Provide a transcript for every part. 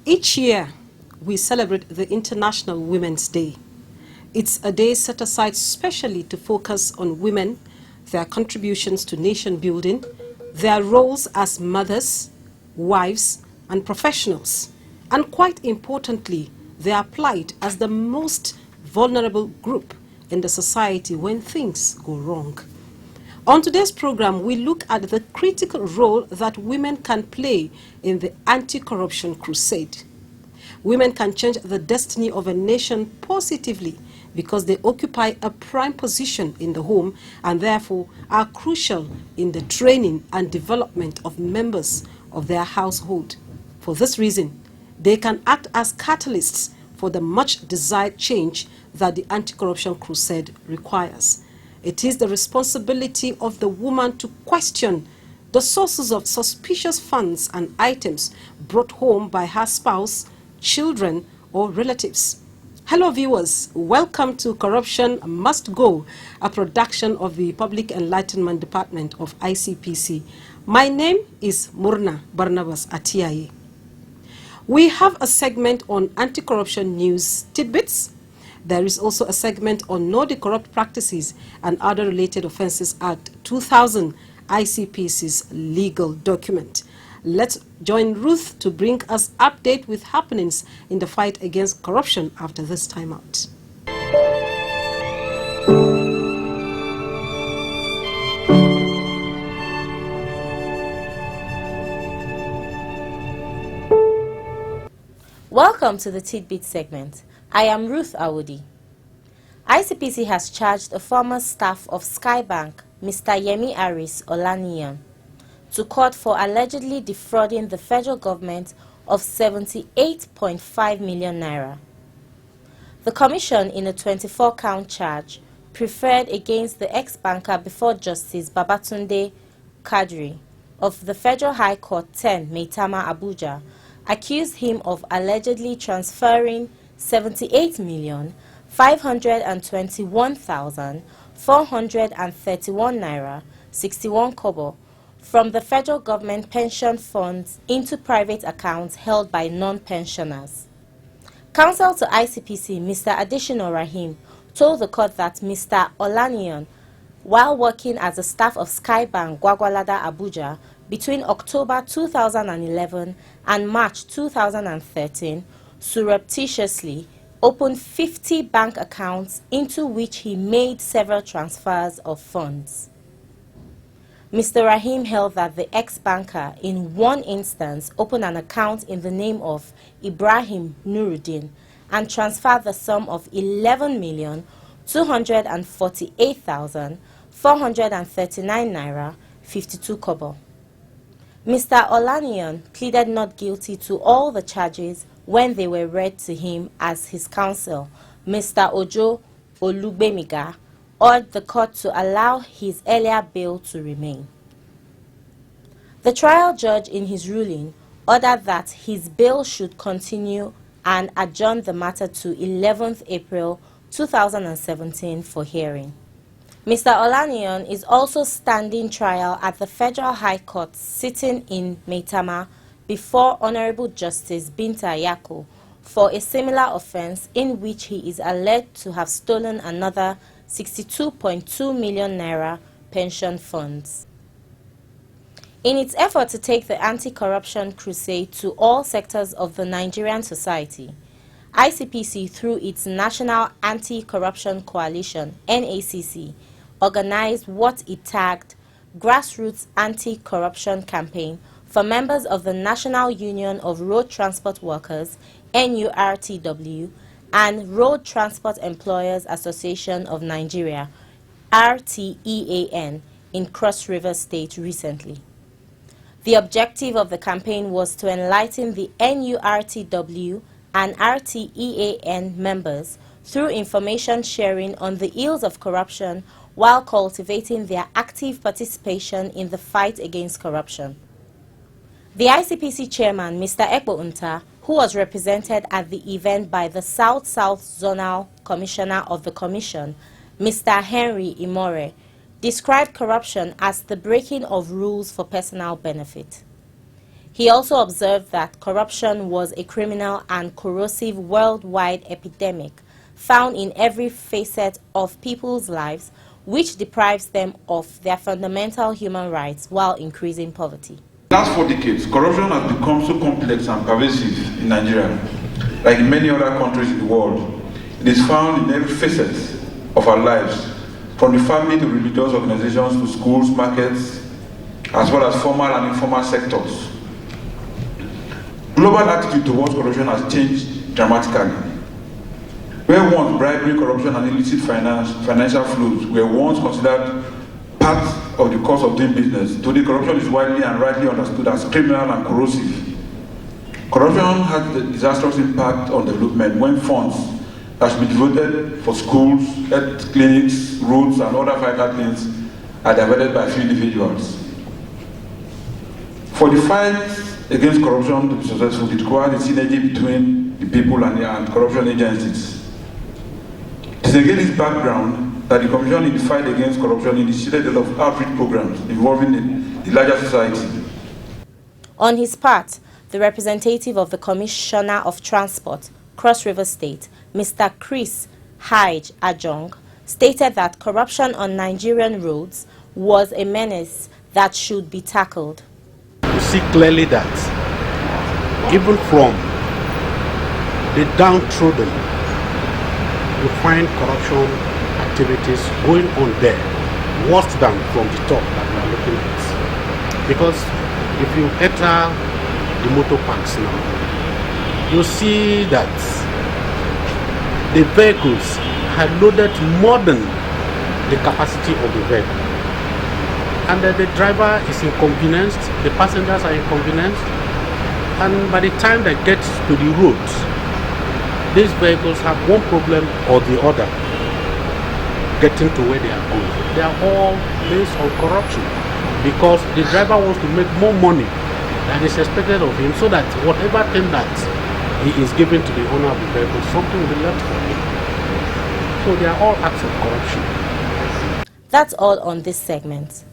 Each year, we celebrate the International Women's Day. It's a day set aside specially to focus on women, their contributions to nation building, their roles as mothers, wives, and professionals, and quite importantly, their plight as the most vulnerable group in the society when things go wrong. On today's program, we look at the critical role that women can play in the anti-corruption crusade. Women can change the destiny of a nation positively because they occupy a prime position in the home and therefore are crucial in the training and development of members of their household. For this reason, they can act as catalysts for the much desired change that the anti-corruption crusade requires. It is the responsibility of the woman to question the sources of suspicious funds and items brought home by her spouse, children, or relatives. Hello viewers, welcome to Corruption Must Go, a production of the Public Enlightenment Department of ICPC. My name is Murna Barnabas Atiaye. We have a segment on anti-corruption news tidbits. There is also a segment on Know the Corrupt Practices and Other Related Offences Act 2000, ICPC's legal document. Let's join Ruth to bring us update with happenings in the fight against corruption after this time out. Welcome to the Tidbit segment. I am Ruth Awodi. ICPC has charged a former staff of Skybank, Mr. Yemi Aris Olaniyan, to court for allegedly defrauding the federal government of 78.5 million naira. The commission, in a 24-count charge, preferred against the ex-banker before Justice Babatunde Kadri of the Federal High Court 10, Maitama, Abuja, accused him of allegedly transferring 78,521,431 naira 61 kobo from the federal government pension funds into private accounts held by non-pensioners. Counsel to ICPC, Mr. Adeshino Rahim, told the court that Mr. Olaniyan, while working as a staff of Skybank Gwagwalada Abuja between October 2011 and March 2013, surreptitiously opened 50 bank accounts into which he made several transfers of funds. Mr. Rahim held that the ex-banker in one instance opened an account in the name of Ibrahim Nuruddin and transferred the sum of 11,248,439 naira 52 kobo. Mr. Olaniyan pleaded not guilty to all the charges when they were read to him as his counsel, Mr. Ojo Olugbemiga, urged the court to allow his earlier bail to remain. The trial judge, in his ruling, ordered that his bail should continue and adjourned the matter to 11th April 2017 for hearing. Mr. Olaniyan is also standing trial at the Federal High Court sitting in Maitama before Honorable Justice Binta Yako for a similar offense in which he is alleged to have stolen another 62.2 million naira pension funds. In its effort to take the anti-corruption crusade to all sectors of the Nigerian society, ICPC, through its National Anti-Corruption Coalition, NACC, organized what it tagged Grassroots Anti-Corruption Campaign for members of the National Union of Road Transport Workers, NURTW, and Road Transport Employers Association of Nigeria, RTEAN, in Cross River State recently. The objective of the campaign was to enlighten the NURTW and RTEAN members through information sharing on the ills of corruption while cultivating their active participation in the fight against corruption. The ICPC chairman, Mr. Ekbo Unta, who was represented at the event by the South-South Zonal Commissioner of the Commission, Mr. Henry Imore, described corruption as the breaking of rules for personal benefit. He also observed that corruption was a criminal and corrosive worldwide epidemic found in every facet of people's lives, which deprives them of their fundamental human rights while increasing poverty. In the last 4 decades, corruption has become so complex and pervasive in Nigeria, like in many other countries in the world. It is found in every facet of our lives, from the family to religious organizations to schools, markets, as well as formal and informal sectors. Global attitude towards corruption has changed dramatically. Where once bribery, corruption, and illicit financial flows were once considered part of the course of doing business, today corruption is widely and rightly understood as criminal and corrosive. Corruption has a disastrous impact on development when funds that should be devoted for schools, health clinics, roads, and other vital things are diverted by a few individuals. For the fight against corruption to be successful, it requires a synergy between the people and corruption agencies. It is against this background that the Commission in the fight against corruption initiated a lot of outreach programs involving the larger society. On his part, the representative of the Commissioner of Transport, Cross River State, Mr. Chris Hyde Ajong, stated that corruption on Nigerian roads was a menace that should be tackled. You see clearly that even from the downtrodden, you find corruption activities going on there, worse than from the top that we are looking at. Because if you enter the motor parks now, you see that the vehicles are loaded more than the capacity of the vehicle. And the driver is inconvenienced, the passengers are inconvenienced, and by the time they get to the road, these vehicles have one problem or the other getting to where they are going. They are all based on corruption because the driver wants to make more money than is expected of him, so that whatever thing that he is giving to the owner of the vehicle, something will be left for him. So they are all acts of corruption. That's all on this segment.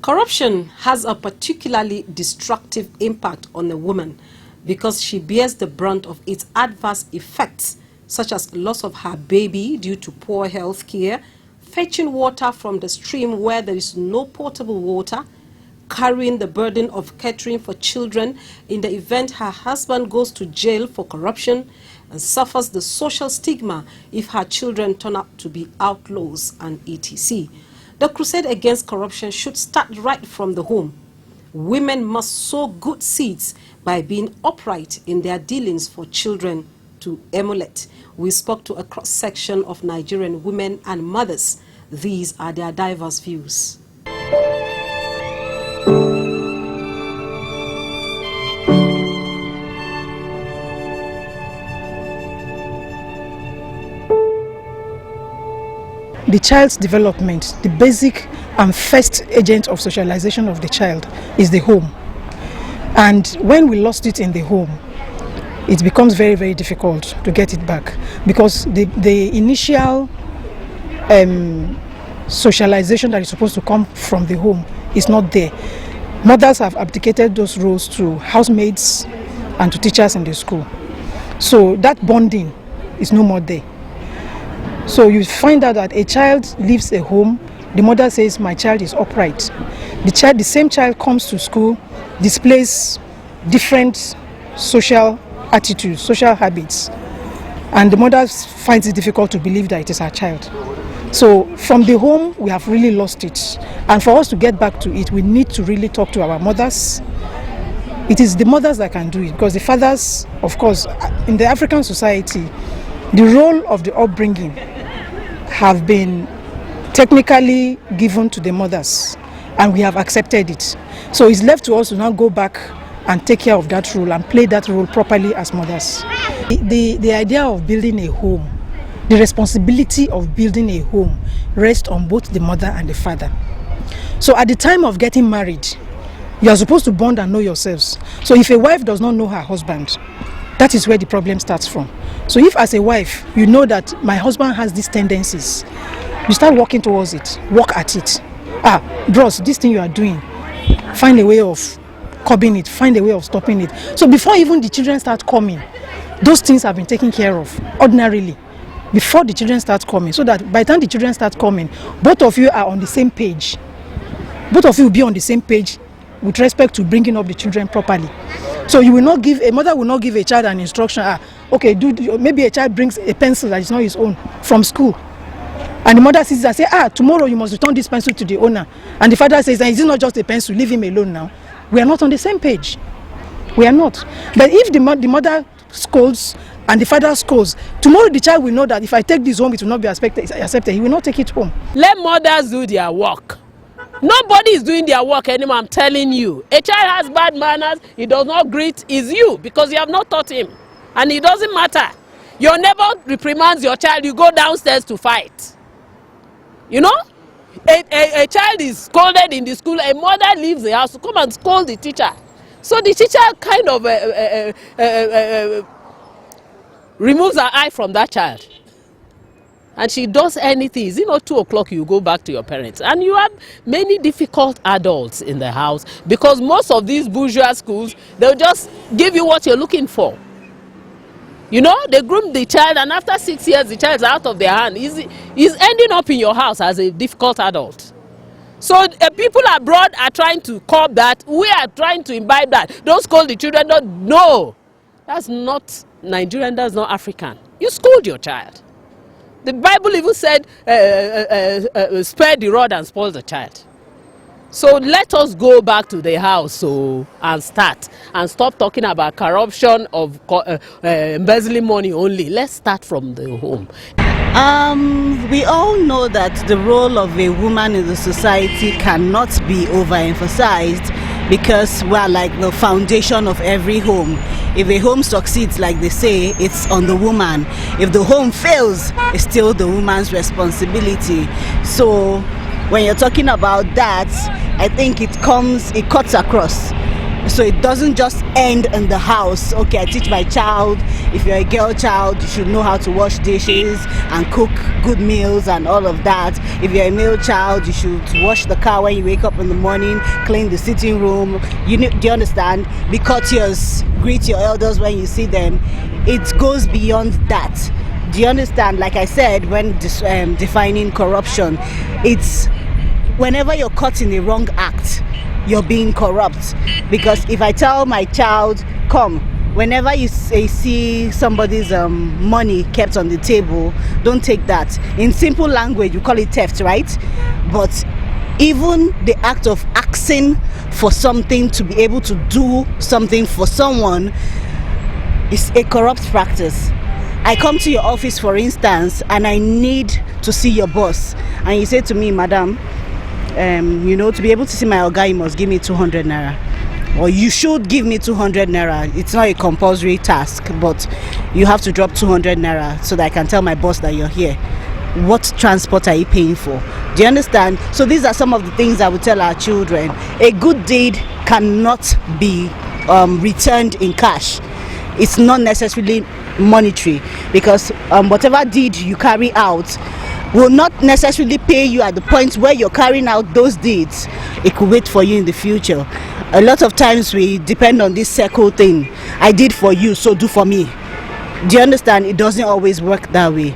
Corruption has a particularly destructive impact on a woman because she bears the brunt of its adverse effects, such as loss of her baby due to poor health care, fetching water from the stream where there is no potable water, carrying the burden of catering for children in the event her husband goes to jail for corruption, and suffers the social stigma if her children turn out to be outlaws and etc. The crusade against corruption should start right from the home. Women must sow good seeds by being upright in their dealings for children to emulate. We spoke to a cross-section of Nigerian women and mothers. These are their diverse views. The child's development, the basic and first agent of socialization of the child is the home. And when we lost it in the home, it becomes very, very difficult to get it back because the initial socialization that is supposed to come from the home is not there. Mothers have abdicated those roles to housemaids and to teachers in the school. So that bonding is no more there. So you find out that a child leaves a home, the mother says, my child is upright. The same child comes to school, displays different social attitudes, social habits, and the mother finds it difficult to believe that it is her child. So from the home, we have really lost it. And for us to get back to it, we need to really talk to our mothers. It is the mothers that can do it because the fathers, of course, in the African society, the role of the upbringing have been technically given to the mothers and we have accepted it. So it's left to us to now go back and take care of that role and play that role properly as mothers. The idea of building a home, the responsibility of building a home rests on both the mother and the father. So at the time of getting married, you are supposed to bond and know yourselves. So if a wife does not know her husband, That is where the problem starts from. So if as a wife, you know that my husband has these tendencies, you start working towards it, work at it. Bros, this thing you are doing, find a way of curbing it, find a way of stopping it. So before even the children start coming, those things have been taken care of ordinarily before the children start coming, so that by the time the children start coming, both of you are on the same page. Both of you will be on the same page with respect to bringing up the children properly. So you will not give, a mother will not give a child an instruction, okay, maybe a child brings a pencil that is not his own from school. And the mother sees and says, tomorrow you must return this pencil to the owner. And the father says, is it not just a pencil, leave him alone now. We are not on the same page. We are not. But if the mother scolds and the father scolds, tomorrow the child will know that if I take this home, it will not be accepted. He will not take it home. Let mothers do their work. Nobody is doing their work anymore, I'm telling you. A child has bad manners, he does not greet, is you, because you have not taught him. And it doesn't matter. Your neighbor reprimands your child, you go downstairs to fight. You know? A child is scolded in the school, a mother leaves the house to come and scold the teacher. So the teacher kind of removes her eye from that child. And she does anything. Is it not 2 o'clock you go back to your parents? And you have many difficult adults in the house, because most of these bourgeois schools, they'll just give you what you're looking for. You know, they groom the child, and after 6 years, the child's out of their hand. He's ending up in your house as a difficult adult. So people abroad are trying to curb that. We are trying to imbibe that. Don't scold the children. No, that's not Nigerian. That's not African. You scold your child. The Bible even said, spare the rod and spoil the child. So let us go back to the house and start, and stop talking about corruption of embezzling money only. Let's start from the home. We all know that the role of a woman in the society cannot be overemphasized, because we are like the foundation of every home. If a home succeeds, like they say, it's on the woman. If the home fails, it's still the woman's responsibility. So when you're talking about that, I think it cuts across. So it doesn't just end in the house. Okay, I teach my child, if you're a girl child, you should know how to wash dishes and cook good meals and all of that. If you're a male child, you should wash the car when you wake up in the morning, clean the sitting room. Do you understand? Be courteous, greet your elders when you see them. It goes beyond that. Do you understand? Like I said, when defining corruption, it's whenever you're caught in a wrong act, you're being corrupt. Because if I tell my child, come, whenever you see somebody's money kept on the table, don't take that. In simple language, you call it theft, right? But even the act of asking for something, to be able to do something for someone, is a corrupt practice. I come to your office, for instance, and I need to see your boss, and you say to me, madam, to be able to see my oga, you must give me 200 naira, or you should give me 200 naira. It's not a compulsory task, but you have to drop 200 naira so that I can tell my boss that you're here. What transport are you paying for? Do you understand? So these are some of the things I would tell our children. A good deed cannot be returned in cash. It's not necessarily monetary, because whatever deed you carry out will not necessarily pay you at the point where you're carrying out those deeds. It could wait for you in the future. A lot of times we depend on this circle thing. I did for you, so do for me. Do you understand? It doesn't always work that way.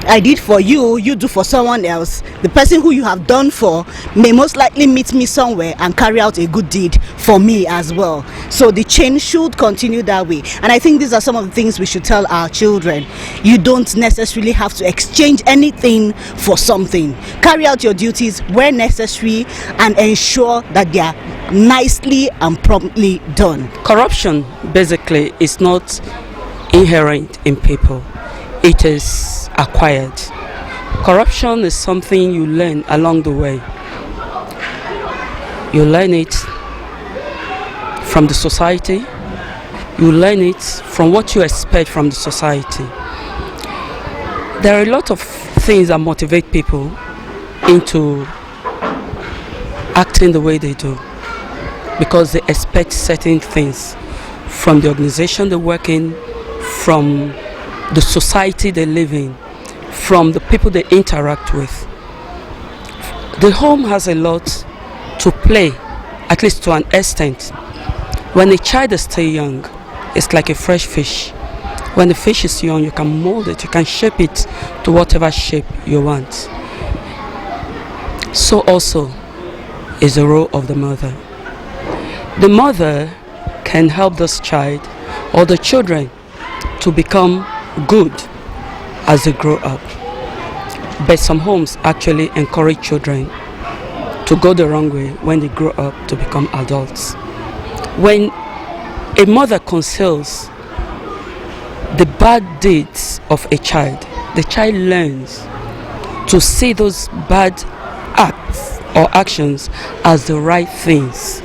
I did for you, you do for someone else. The person who you have done for may most likely meet me somewhere and carry out a good deed for me as well. So the chain should continue that way. And I think these are some of the things we should tell our children. You don't necessarily have to exchange anything for something. Carry out your duties where necessary and ensure that they are nicely and promptly done. Corruption basically is not inherent in people. It is acquired. Corruption is something you learn along the way. You learn it from the society. You learn it from what you expect from the society. There are a lot of things that motivate people into acting the way they do, because they expect certain things from the organization they work in, from the society they live in, from the people they interact with. The home has a lot to play, at least to an extent. When a child is still young, it's like a fresh fish. When the fish is young, you can mold it, you can shape it to whatever shape you want. So also is the role of the mother. The mother can help this child or the children to become good as they grow up. But some homes actually encourage children to go the wrong way when they grow up to become adults. When a mother conceals the bad deeds of a child, the child learns to see those bad acts or actions as the right things.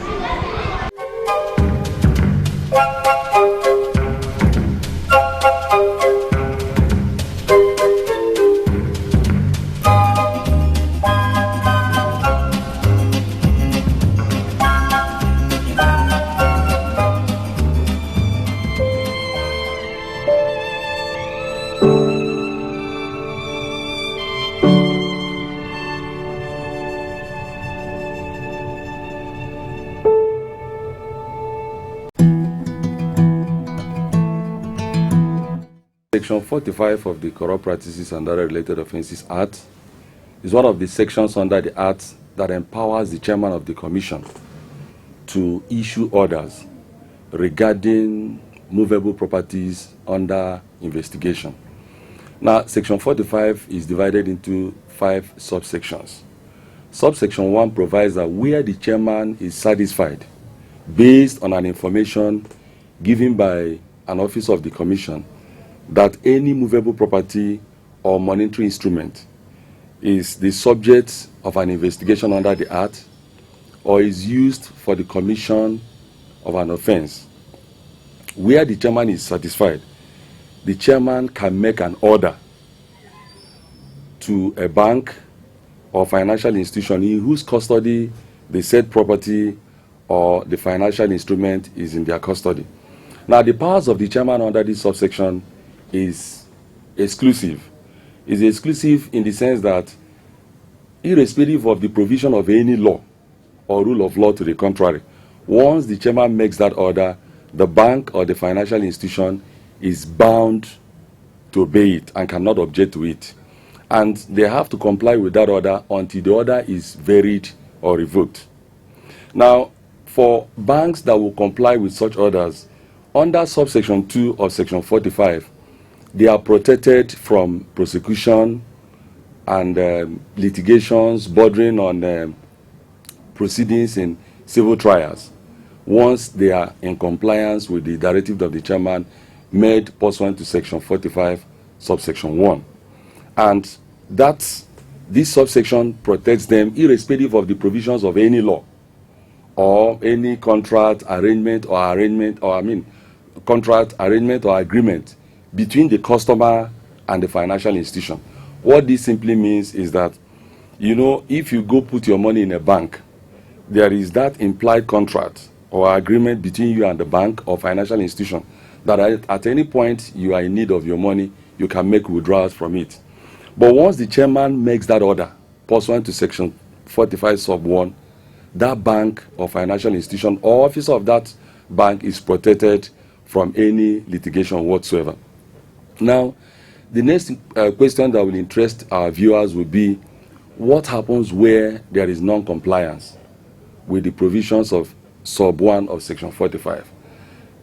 Section 45 of the Corrupt Practices and Other Related Offences Act is one of the sections under the Act that empowers the chairman of the commission to issue orders regarding movable properties under investigation. Now, Section 45 is divided into 5 subsections. Subsection 1 provides that where the chairman is satisfied, based on an information given by an officer of the commission, that any movable property or monetary instrument is the subject of an investigation under the Act or is used for the commission of an offense. Where the chairman is satisfied, the chairman can make an order to a bank or financial institution in whose custody the said property or the financial instrument is in their custody. Now, the powers of the chairman under this subsection is exclusive. It's exclusive in the sense that irrespective of the provision of any law or rule of law to the contrary, once the chairman makes that order, the bank or the financial institution is bound to obey it and cannot object to it. And they have to comply with that order until the order is varied or revoked. Now, for banks that will comply with such orders, under subsection 2 of section 45, they are protected from prosecution and litigations bordering on proceedings in civil trials once they are in compliance with the directive of the chairman made pursuant to section 45, subsection 1. And this subsection protects them irrespective of the provisions of any law or any contract, arrangement, or contract, arrangement, or agreement between the customer and the financial institution. What this simply means is that, if you go put your money in a bank, there is that implied contract or agreement between you and the bank or financial institution that at any point you are in need of your money, you can make withdrawals from it. But once the chairman makes that order, pursuant to section 45 sub 1, that bank or financial institution or officer of that bank is protected from any litigation whatsoever. Now, the next question that will interest our viewers will be, what happens where there is non-compliance with the provisions of sub 1 of section 45?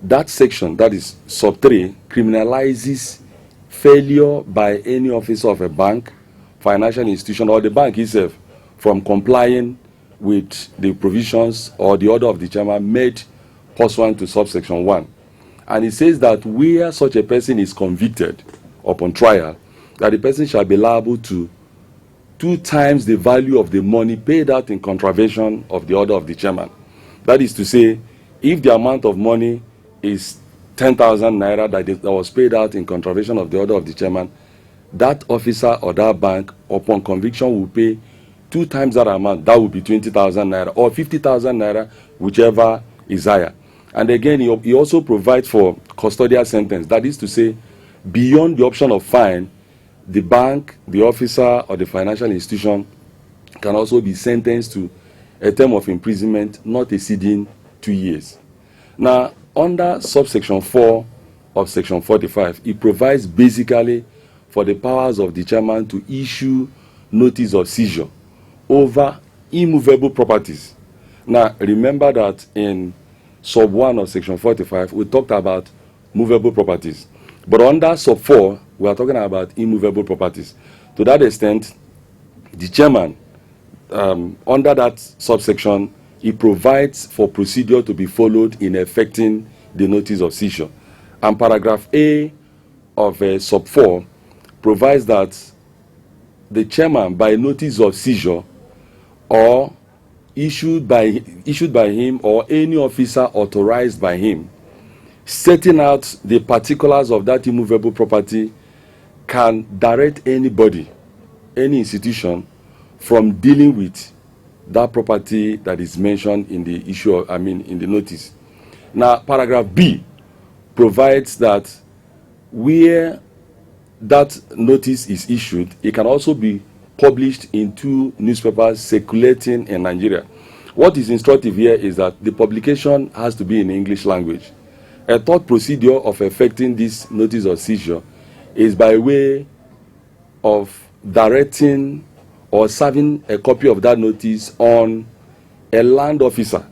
That section, that is sub 3, criminalizes failure by any officer of a bank, financial institution, or the bank itself from complying with the provisions or the order of the chairman made pursuant to subsection 1. And it says that where such a person is convicted upon trial, that the person shall be liable to 2 times the value of the money paid out in contravention of the order of the chairman. That is to say, if the amount of money is 10,000 naira that was paid out in contravention of the order of the chairman, that officer or that bank, upon conviction, will pay 2 times that amount. That will be 20,000 naira or 50,000 naira, whichever is higher. And again, he also provides for custodial sentence. That is to say, beyond the option of fine, the bank, the officer, or the financial institution can also be sentenced to a term of imprisonment not exceeding 2 years. Now, under subsection 4 of section 45, it provides basically for the powers of the chairman to issue notice of seizure over immovable properties. Now, remember that in sub 1 of section 45, we talked about movable properties. But under sub 4, we are talking about immovable properties. To that extent, the chairman, under that subsection, he provides for procedure to be followed in effecting the notice of seizure. And paragraph A of sub 4 provides that the chairman, by notice of seizure or issued by him or any officer authorized by him, setting out the particulars of that immovable property, can direct anybody, any institution, from dealing with that property that is mentioned in the issue, in the notice. Now, paragraph B provides that where that notice is issued, it can also be published in 2 newspapers circulating in Nigeria. What is instructive here is that the publication has to be in English language. A third procedure of effecting this notice of seizure is by way of directing or serving a copy of that notice on a land officer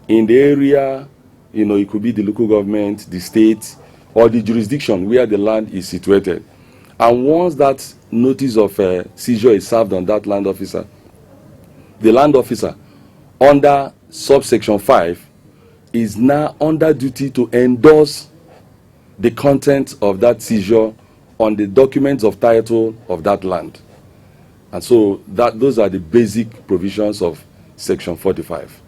in the area, it could be the local government, the state, or the jurisdiction where the land is situated. And once that notice of seizure is served on that land officer, the land officer, under subsection 5, is now under duty to endorse the content of that seizure on the documents of title of that land. And so those are the basic provisions of section 45.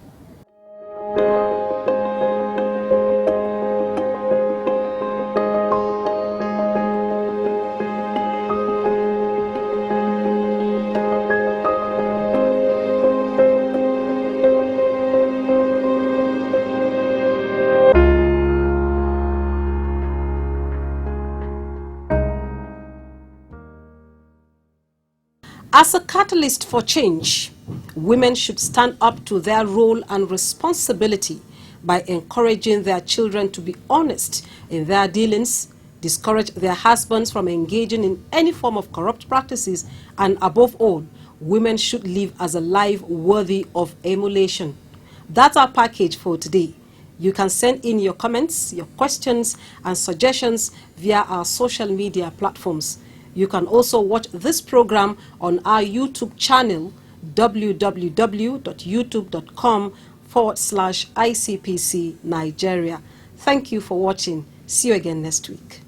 As a catalyst for change, women should stand up to their role and responsibility by encouraging their children to be honest in their dealings, discourage their husbands from engaging in any form of corrupt practices, and above all, women should live as a life worthy of emulation. That's our package for today. You can send in your comments, your questions, and suggestions via our social media platforms. You can also watch this program on our YouTube channel, www.youtube.com/ICPC Nigeria. Thank you for watching. See you again next week.